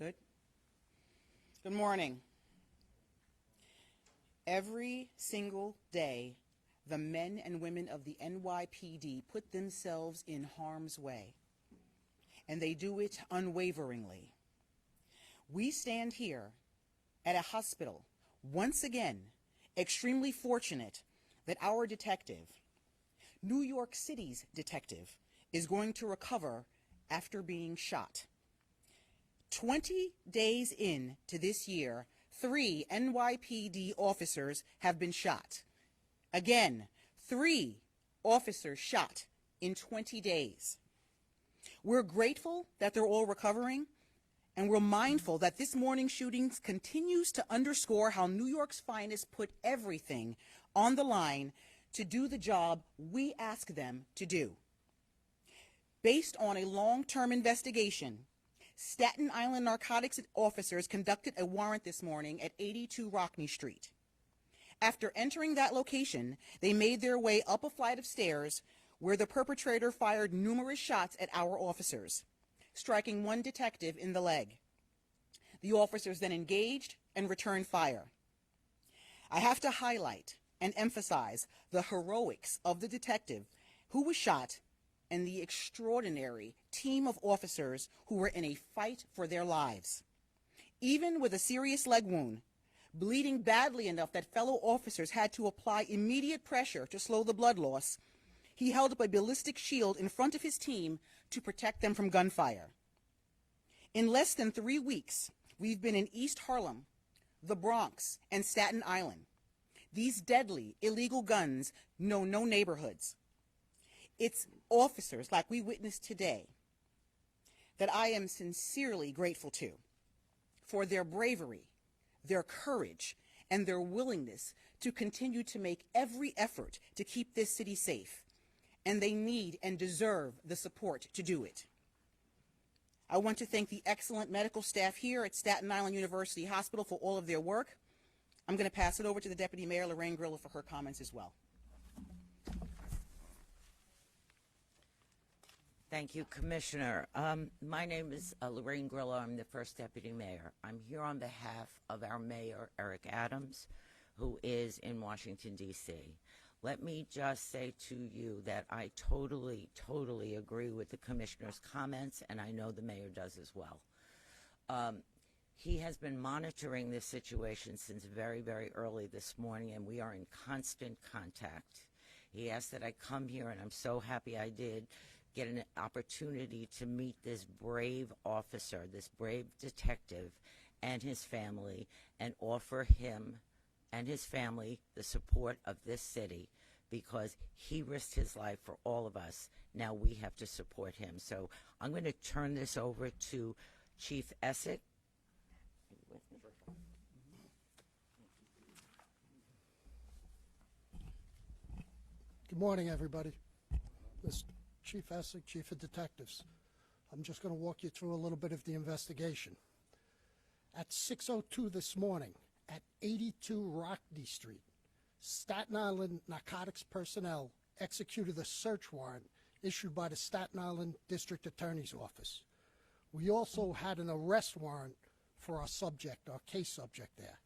Good. Good morning. Every single day, the men and women of the NYPD put themselves in harm's way, and they do it unwaveringly. We stand here at a hospital, once again, extremely fortunate that our detective, New York City's detective, is going to recover after being shot. 20 days into this year, 3 NYPD officers have been shot. Again, 3 officers shot in 20 days. We're grateful that they're all recovering, and we're mindful that this morning's shootings continues to underscore how New York's finest put everything on the line to do the job we ask them to do. Based on a long-term investigation, Staten Island narcotics officers conducted a warrant this morning at 82 Rockney Street. After entering that location, they made their way up a flight of stairs where the perpetrator fired numerous shots at our officers, striking one detective in the leg. The officers then engaged and returned fire. I have to highlight and emphasize the heroics of the detective who was shot and the extraordinary team of officers who were in a fight for their lives. Even with a serious leg wound, bleeding badly enough that fellow officers had to apply immediate pressure to slow the blood loss, he held up a ballistic shield in front of his team to protect them from gunfire. In less than 3 weeks, we've been in East Harlem, the Bronx, and Staten Island. These deadly, illegal guns know no neighborhoods. It's officers like we witnessed today that I am sincerely grateful to for their bravery, their courage, and their willingness to continue to make every effort to keep this city safe. And they need and deserve the support to do it. I want to thank the excellent medical staff here at Staten Island University Hospital for all of their work. I'm going to pass it over to the Deputy Mayor, Lorraine Grillo, for her comments as well. Thank you, Commissioner. My name is Lorraine Grillo. I'm the first Deputy Mayor. I'm here on behalf of our Mayor, Eric Adams, who is in Washington, D.C. Let me just say to you that I totally agree with the Commissioner's comments, and I know the Mayor does as well. He has been monitoring this situation since very early this morning, and we are in constant contact. He asked that I come here, and I'm so happy I did get an opportunity to meet this brave officer, this brave detective, and his family, and offer him and his family the support of this city, because he risked his life for all of us. Now we have to support him. So I'm going to turn this over to Chief Essex. Good morning, everybody. This is Chief Essex, Chief of Detectives. I'm just going to walk you through a little bit of the investigation. At 6:02 this morning, at 82 Rockney Street, Staten Island narcotics personnel executed a search warrant issued by the Staten Island District Attorney's Office. We also had an arrest warrant for our subject, our case subject there.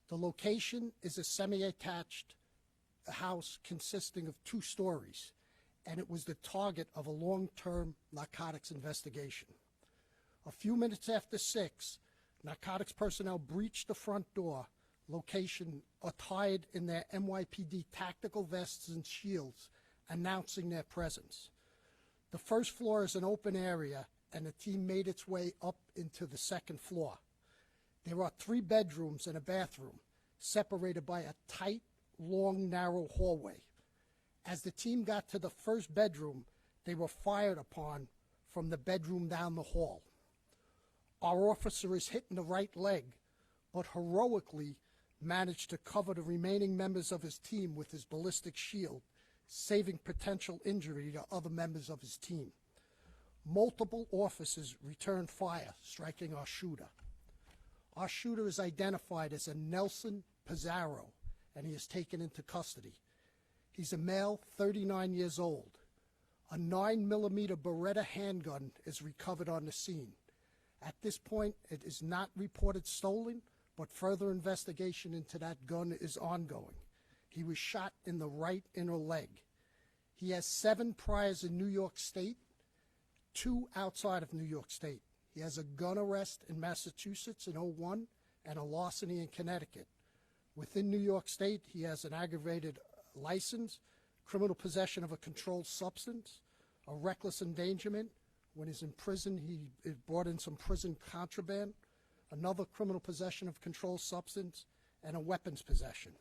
The location is a semi-attached house consisting of 2 stories, and it was the target of a long-term narcotics investigation. A few minutes after 6, narcotics personnel breached the front door, location attired in their NYPD tactical vests and shields, announcing their presence. The first floor is an open area, and the team made its way up into the second floor. There are 3 bedrooms and a bathroom, separated by a tight, long, narrow hallway. As the team got to the first bedroom, they were fired upon from the bedroom down the hall. Our officer is hit in the right leg, but heroically managed to cover the remaining members of his team with his ballistic shield, saving potential injury to other members of his team. Multiple officers returned fire, striking our shooter. Our shooter is identified as a Nelson Pizarro, and he is taken into custody. He's a male, 39 years old. A 9mm Beretta handgun is recovered on the scene. At this point, it is not reported stolen, but further investigation into that gun is ongoing. He was shot in the right inner leg. He has 7 priors in New York State, 2 outside of New York State. He has a gun arrest in Massachusetts in '01 and a larceny in Connecticut. Within New York State, he has an aggravated license, criminal possession of a controlled substance, a reckless endangerment. When he's in prison, he brought in some prison contraband, another criminal possession of controlled substance, and a weapons possession.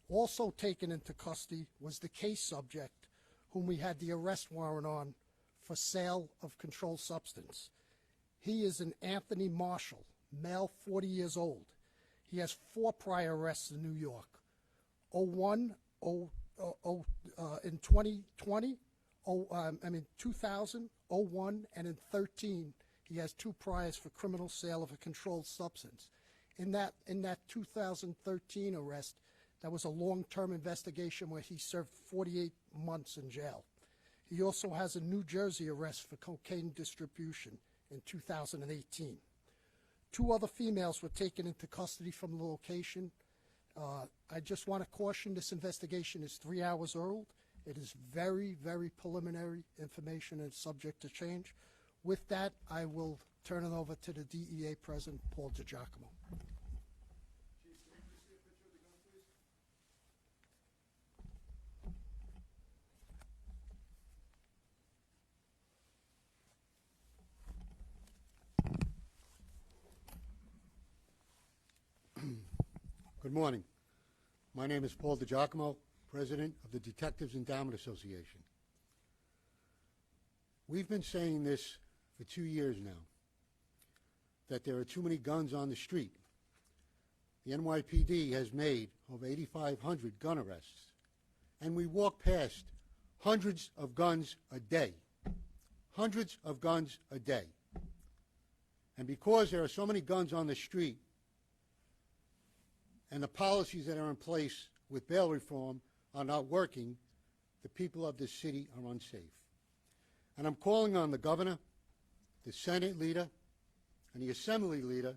Also taken into custody was the case subject, whom we had the arrest warrant on for sale of controlled substance. He is an Anthony Marshall, male, 40 years old. He has 4 prior arrests in New York. In 2020, 2000, 01, and in 13, he has 2 priors for criminal sale of a controlled substance. In that 2013 arrest, that was a long-term investigation where he served 48 months in jail. He also has a New Jersey arrest for cocaine distribution in 2018. 2 other females were taken into custody from the location. I just want to caution, this investigation is 3 hours old. It is very, very preliminary information and subject to change. With that, I will turn it over to the DEA President, Paul DiGiacomo. Good morning. My name is Paul DiGiacomo, President of the Detectives Endowment Association. We've been saying this for 2 years now, that there are too many guns on the street. The NYPD has made over 8,500 gun arrests, and we walk past hundreds of guns a day. Hundreds of guns a day. And because there are so many guns on the street, and the policies that are in place with bail reform are not working, the people of this city are unsafe. And I'm calling on the governor, the Senate leader, and the Assembly leader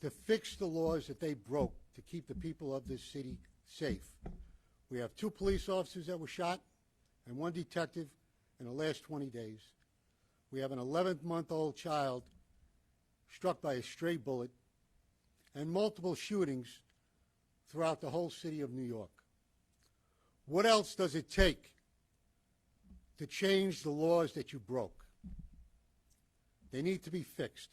to fix the laws that they broke to keep the people of this city safe. We have 2 police officers that were shot and 1 detective in the last 20 days. We have an 11-month-old child struck by a stray bullet, and multiple shootings throughout the whole city of New York. What else does it take to change the laws that you broke? They need to be fixed.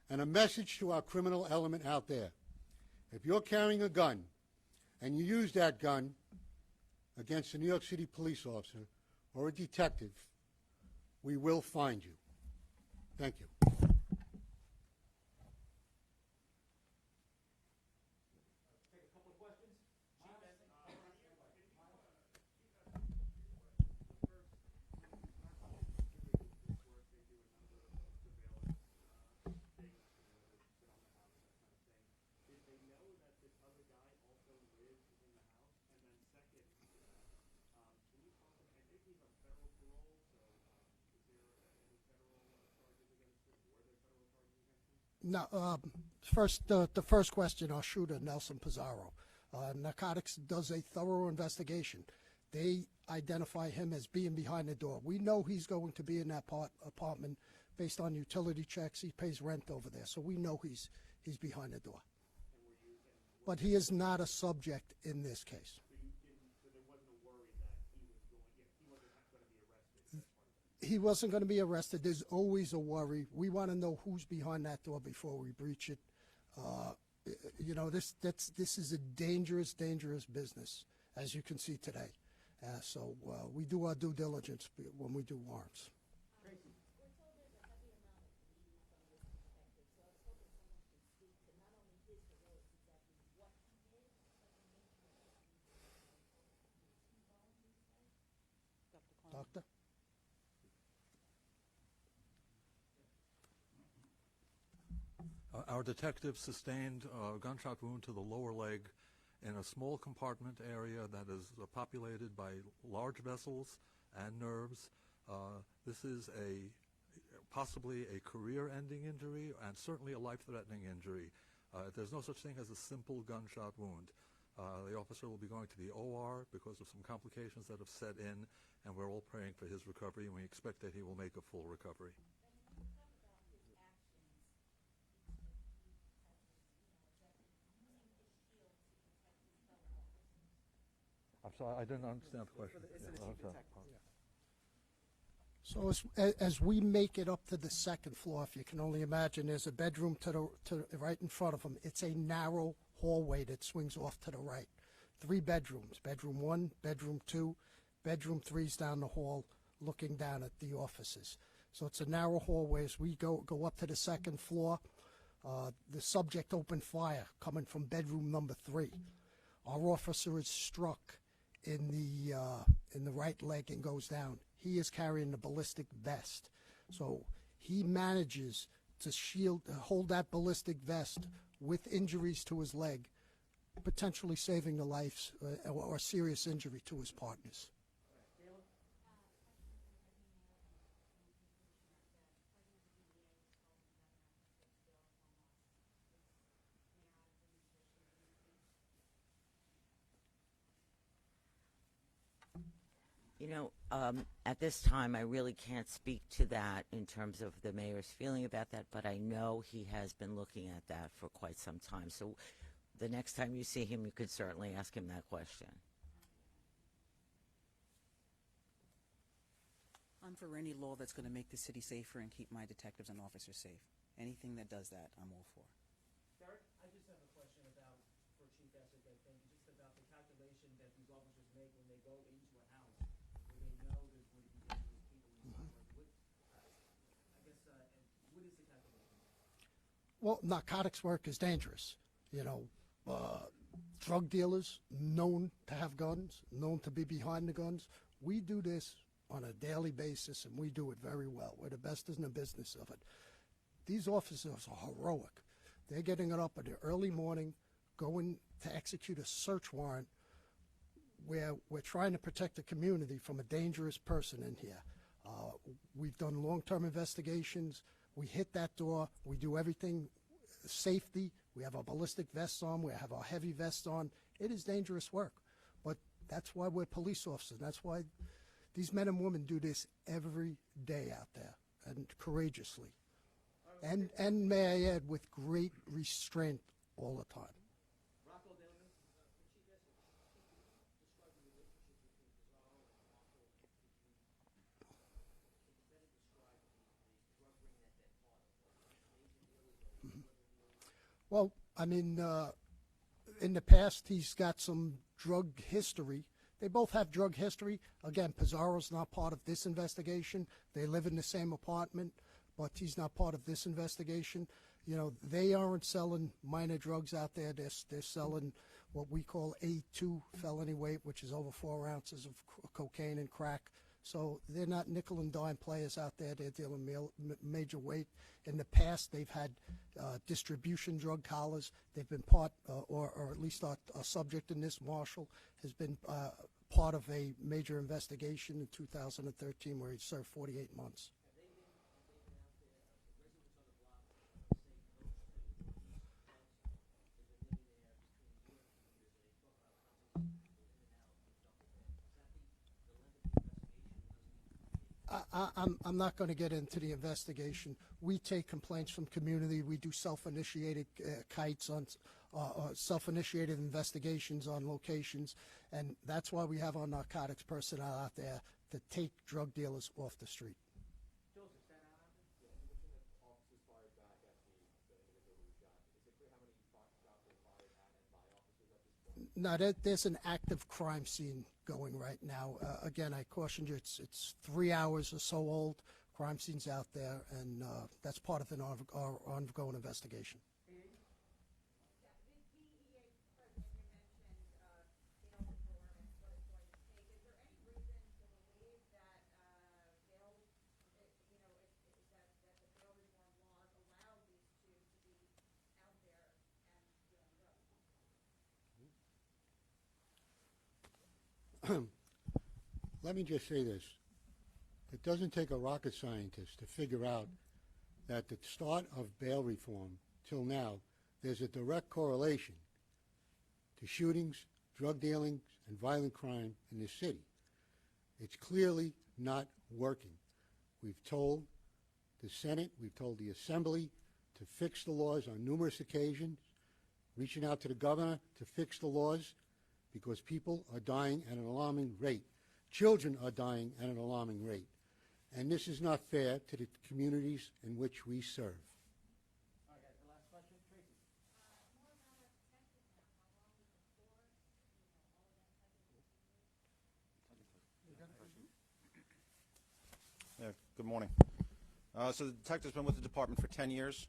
And a message to our criminal element out there: if you're carrying a gun and you use that gun against a New York City police officer or a detective, we will find you. Thank you. No, the first question, our shooter, Nelson Pizarro. Narcotics does a thorough investigation. They identify him as being behind the door. We know he's going to be in that apartment based on utility checks. He pays rent over there, so we know he's behind the door. But he is not a subject in this case. He wasn't going to be arrested. There's always a worry. We want to know who's behind that door before we breach it. You know, this is a dangerous, dangerous business, as you can see today. So we do our due diligence when we do warrants. Doctor? Our detective sustained a gunshot wound to the lower leg in a small compartment area that is populated by large vessels and nerves. This is possibly a career-ending injury, and certainly a life-threatening injury. There's no such thing as a simple gunshot wound. The officer will be going to the OR because of some complications that have set in, and we're all praying for his recovery, and we expect that he will make a full recovery. I'm sorry, I didn't understand the question. So as we make it up to the second floor, if you can only imagine, there's a bedroom to the right in front of him. It's a narrow hallway that swings off to the right. 3 bedrooms, bedroom 1, bedroom 2, bedroom 3's down the hall looking down at the offices. So it's a narrow hallway. As we go up to the second floor, the subject opened fire coming from bedroom number 3. Our officer is struck in the right leg and goes down. He is carrying the ballistic vest. So he manages to hold that ballistic vest with injuries to his leg, potentially saving the lives or serious injury to his partners. You know, at this time, I really can't speak to that in terms of the mayor's feeling about that, but I know he has been looking at that for quite some time. So the next time you see him, you could certainly ask him that question. I'm for any law that's going to make the city safer and keep my detectives and officers safe. Anything that does that, I'm all for. Derek, I just have a question for Chief Essex, I think, just about the calculation that these officers make when they go into a house where they know there's going to be dangerous people inside. What is the calculation? Well, narcotics work is dangerous. You know, drug dealers known to have guns, known to be behind the guns. We do this on a daily basis, and we do it very well. We're the best in the business of it. These officers are heroic. They're getting it up in the early morning, going to execute a search warrant where we're trying to protect the community from a dangerous person in here. We've done long-term investigations. We hit that door. We do everything safety. We have our ballistic vests on. We have our heavy vests on. It is dangerous work, but that's why we're police officers. That's why these men and women do this every day out there, and courageously. And may I add, with great restraint all the time. Rocco Dillman, Chief Essex, can you describe the relationship between Pizarro and Marshall? Can you better describe the drug ring that they're part of? Well, I mean, in the past, he's got some drug history. They both have drug history. Again, Pizarro's not part of this investigation. They live in the same apartment, but he's not part of this investigation. You know, they aren't selling minor drugs out there. They're selling what we call A2 felony weight, which is over 4 ounces of cocaine and crack. So they're not nickel and dime players out there. They're dealing major weight. In the past, they've had distribution drug collars. They've been part, or at least a subject in this, Marshall, has been part of a major investigation in 2013 where he served 48 months. I'm not going to get into the investigation. We take complaints from community. We do self-initiated kites on self-initiated investigations on locations, and that's why we have our narcotics personnel out there to take drug dealers off the street. Joseph, Staten Island? Yeah, in looking at officers fired back at the individual who shot, is it clear how many shots were fired at and by officers at this point? No, there's an active crime scene going right now. Again, I cautioned you, it's 3 hours or so old. Crime scene's out there, and that's part of our ongoing investigation. Let me just say this. It doesn't take a rocket scientist to figure out that the start of bail reform till now, there's a direct correlation to shootings, drug dealings, and violent crime in this city. It's clearly not working. We've told the Senate, we've told the Assembly to fix the laws on numerous occasions, reaching out to the governor to fix the laws because people are dying at an alarming rate. Children are dying at an alarming rate. And this is not fair to the communities in which we serve. All right, guys, the last question, Tracy. Yeah, good morning. So the detective's been with the department for 10 years,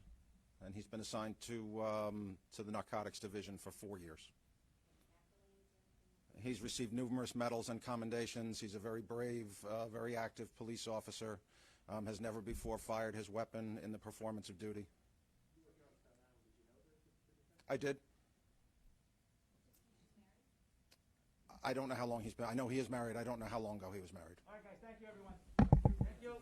and he's been assigned to the narcotics division for 4 years. He's received numerous medals and commendations. He's a very brave, very active police officer. Has never before fired his weapon in the performance of duty. I did. I don't know how long he's been. I know he is married. I don't know how long ago he was married. All right, guys, thank you, everyone. Thank you.